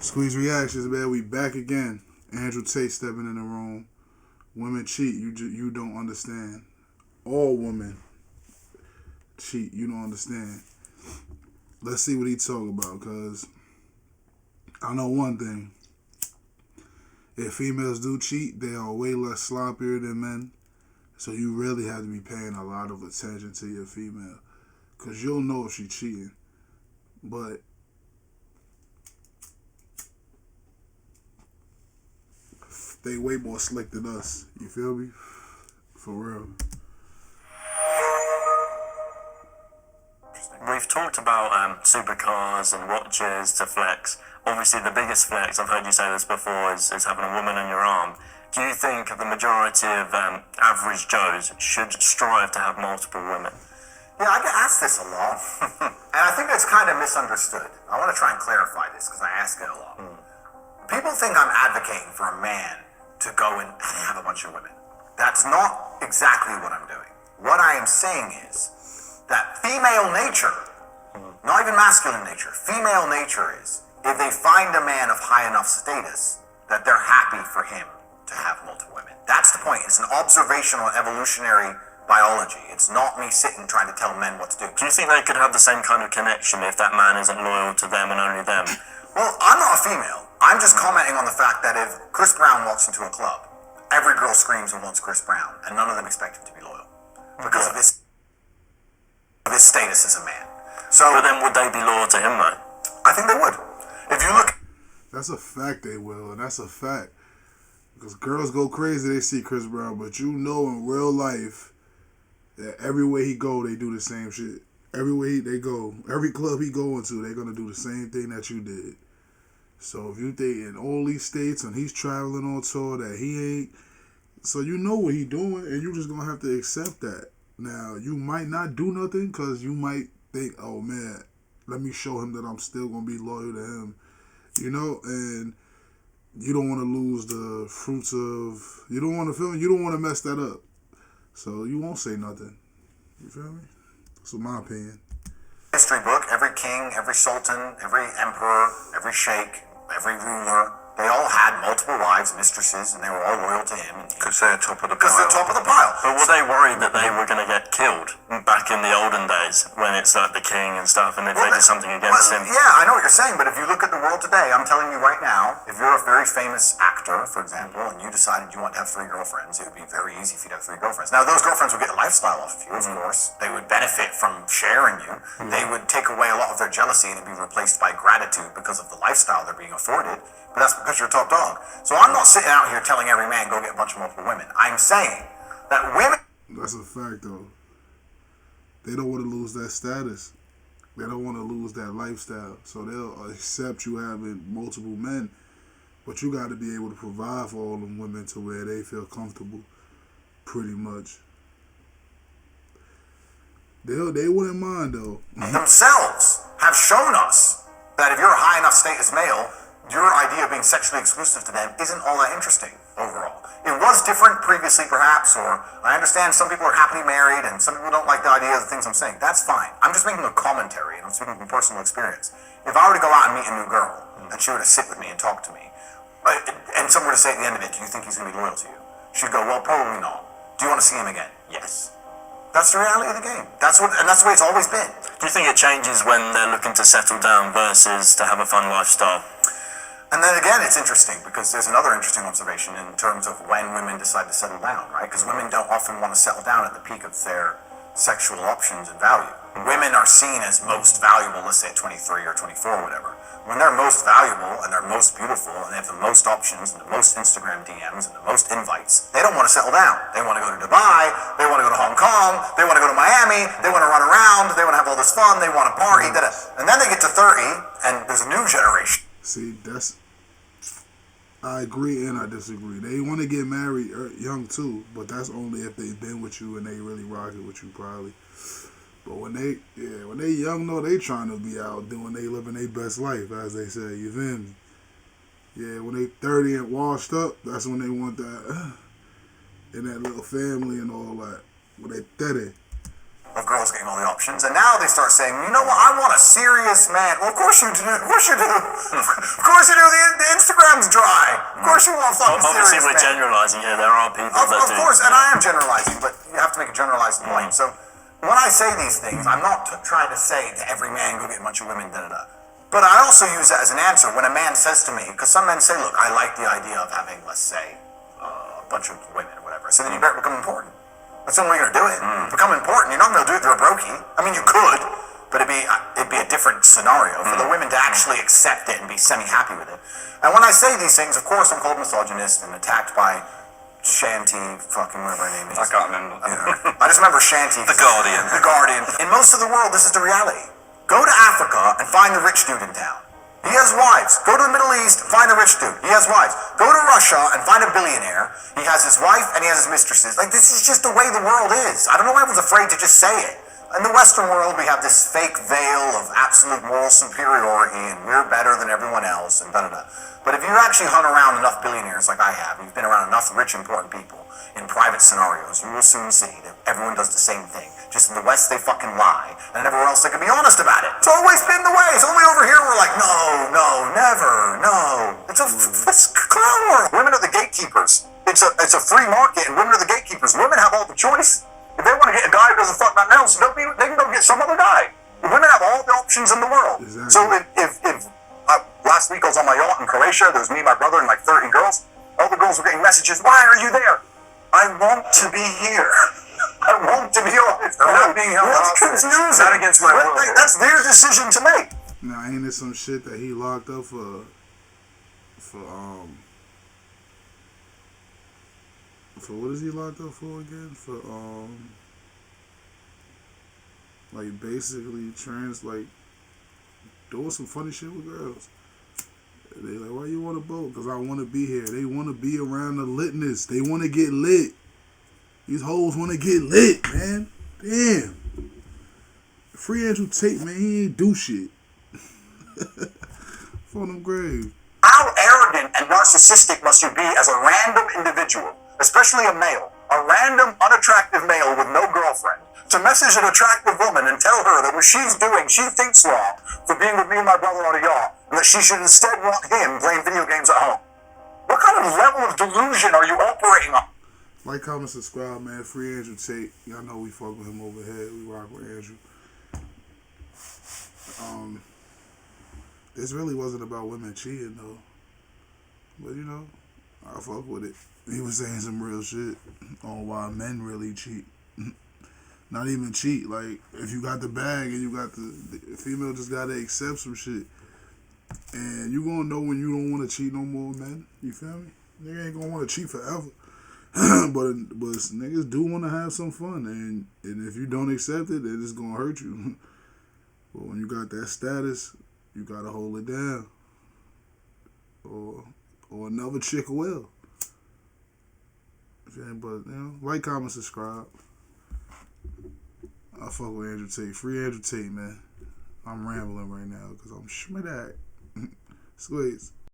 Squeeze reactions, man. We back again. Andrew Tate stepping in the room. Women cheat. You don't understand. All women cheat. You don't understand. Let's see what he talk about. Cause I know one thing. If females do cheat, they are way less sloppier than men. So you really have to be paying a lot of attention to your female. Cause you'll know if she's cheating. But they way more slick than us. You feel me? For real. We've talked about supercars and watches to flex. Obviously, the biggest flex, I've heard you say this before, is having a woman on your arm. Do you think the majority of average Joes should strive to have multiple women? Yeah, I get asked this a lot. And I think it's kind of misunderstood. I want to try and clarify this because I ask it a lot. People think I'm advocating for a man to go and have a bunch of women. That's not exactly what I'm doing. What I am saying is that female nature, not even masculine nature, female nature is, if they find a man of high enough status, that they're happy for him to have multiple women. That's the point. It's an observational evolutionary biology. It's not me sitting trying to tell men what to do. Do you think they could have the same kind of connection if that man isn't loyal to them and only them? Well, I'm not a female. I'm just commenting on the fact that if Chris Brown walks into a club, every girl screams and wants Chris Brown, and none of them expect him to be loyal because of his status as a man. So, but then would they be loyal to him though? I think they would. If you look, That's a fact they will, and that's a fact. Because girls go crazy, they see Chris Brown, but you know in real life that everywhere he go, they do the same shit. Everywhere they go, every club he go into, they're gonna do the same thing that you did. So if you think in all these states and he's traveling on tour that he ain't, so you know what he doing, and you just gonna have to accept that. Now you might not do nothing because you might think, oh man, let me show him that I'm still gonna be loyal to him, you know, and you don't want to lose the fruits of, you don't want to mess that up, so you won't say nothing. You feel me? That's my opinion. history book, every king, every sultan, every emperor, every sheikh, every ruler, they all had multiple wives, mistresses, and they were all loyal to him. Because they're top of the Because pile. they're top of the pile. But were they worried that they were going to get killed back in the olden days when it's like the king and stuff, and if they did something against him? Yeah, I know what you're saying, but if you look at the world today, I'm telling you right now, if you're a very famous actor, for example, and you decided you want to have 3 girlfriends, it would be very easy for you to have 3 girlfriends. Now, those girlfriends would get a lifestyle off of you, of course. They would benefit from sharing you. They would take away a lot of their jealousy and it'd be replaced by gratitude because of the lifestyle they're being afforded. But that's because you're a top dog. So I'm not sitting out here telling every man go get a bunch of multiple women. I'm saying that women... That's a fact, though. They don't want to lose that status. They don't want to lose that lifestyle. So they'll accept you having multiple men. But you got to be able to provide for all them women to where they feel comfortable, pretty much. They wouldn't mind, though. themselves have shown us that if you're a high enough status male, your idea of being sexually exclusive to them isn't all that interesting overall. It was different previously, perhaps, or I understand some people are happily married and some people don't like the idea of the things I'm saying. That's fine. I'm just making a commentary and I'm speaking from personal experience. If I were to go out and meet a new girl and she were to sit with me and talk to me, and someone were to say at the end of it, do you think he's going to be loyal to you? She'd go, well, probably not. Do you want to see him again? Yes. That's the reality of the game. That's the way it's always been. Do you think it changes when they're looking to settle down versus to have a fun lifestyle? And then again, it's interesting because there's another interesting observation in terms of when women decide to settle down, right? Because women don't often want to settle down at the peak of their sexual options and value. Women are seen as most valuable, let's say at 23 or 24 or whatever. When they're most valuable and they're most beautiful and they have the most options and the most Instagram DMs and the most invites, they don't want to settle down. They want to go to Dubai, they want to go to Hong Kong, they want to go to Miami, they want to run around, they want to have all this fun, they want to party, and then they get to 30 and there's a new generation. See, I agree and I disagree. They want to get married young too, but that's only if they've been with you and they really rock it with you, probably. But when they young, though, they trying to be out doing, they living their best life, as they say. You feel me? Yeah, when they 30 and washed up, that's when they want that and that little family and all that. When they 30. of girls getting all the options, and now they start saying, you know what, I want a serious man. Well, of course you do. Of course you do. Of course you do. The Instagram's dry. Of course you want a fucking Obviously, serious we're man. generalising here. There are people that Of do. course, and I am generalizing, but you have to make a generalized point. So when I say these things, I'm not trying to say to every man, go get a bunch of women, da-da-da. But I also use that as an answer when a man says to me, because some men say, look, I like the idea of having, let's say, a bunch of women or whatever. So then you better become important. That's the only way you're going to do it. Become important. You're not going to do it through a brokey. I mean, you could, but it'd be a different scenario for the women to actually accept it and be semi-happy with it. And when I say these things, of course, I'm called misogynist and attacked by Shanty, fucking whatever her name is. I can't remember. I just remember Shanty. The Guardian. The Guardian. In most of the world, this is the reality. Go to Africa and find the rich dude in town. He has wives. Go to the Middle East, find a rich dude. He has wives. Go to Russia and find a billionaire. He has his wife and he has his mistresses. Like, this is just the way the world is. I don't know why everyone's afraid to just say it. In the Western world, we have this fake veil of absolute moral superiority and we're better than everyone else and da-da-da. But if you actually hunt around enough billionaires like I have, you've been around enough rich, important people in private scenarios, you will soon see that everyone does the same thing. Just in the West, they fucking lie. And everywhere else, they can be honest about it. It's always been the way. It's only over here we're like, no, never, no. It's a clown world. Women are the gatekeepers. It's a free market, and women are the gatekeepers. Women have all the choice. If they want to get a guy who doesn't fuck nothing else, they can go get some other guy. Women have all the options in the world. Exactly. So if last week I was on my yacht in Croatia, there was me, my brother, and like 30 girls. All the girls were getting messages, why are you there? I want to be here. I want to be honest. I'm not being held hostage. It's not against my will. That's their decision to make. Now, ain't it some shit that he locked up for what is he locked up for again? For like basically doing some funny shit with girls. They like, why you want a boat? Because I want to be here. They want to be around the litness. They want to get lit. These hoes want to get lit, man. Damn. Free Andrew Tate, man. He ain't do shit. For them grave. How arrogant and narcissistic must you be as a random individual, especially a male, a random, unattractive male with no girlfriend, to message an attractive woman and tell her that what she's doing, she thinks wrong for being with me and my brother on a yacht, and that she should instead want him playing video games at home. What kind of level of delusion are you operating on? Like, comment, subscribe, man. Free Andrew Tate. Y'all know we fuck with him over here. We rock with Andrew. This really wasn't about women cheating, though. But, you know, I fuck with it. He was saying some real shit on why men really cheat. Not even cheat. Like, if you got the bag and you got the female just got to accept some shit. And you going to know when you don't want to cheat no more, man. You feel me? Nigga ain't going to want to cheat forever. but niggas do want to have some fun. And if you don't accept it, then it's going to hurt you. But when you got that status, you got to hold it down. Or another chick will. But, you know, like, comment, subscribe. I fuck with Andrew Tate. Free Andrew Tate, man. I'm rambling right now because I'm schmiddat. Squeeze.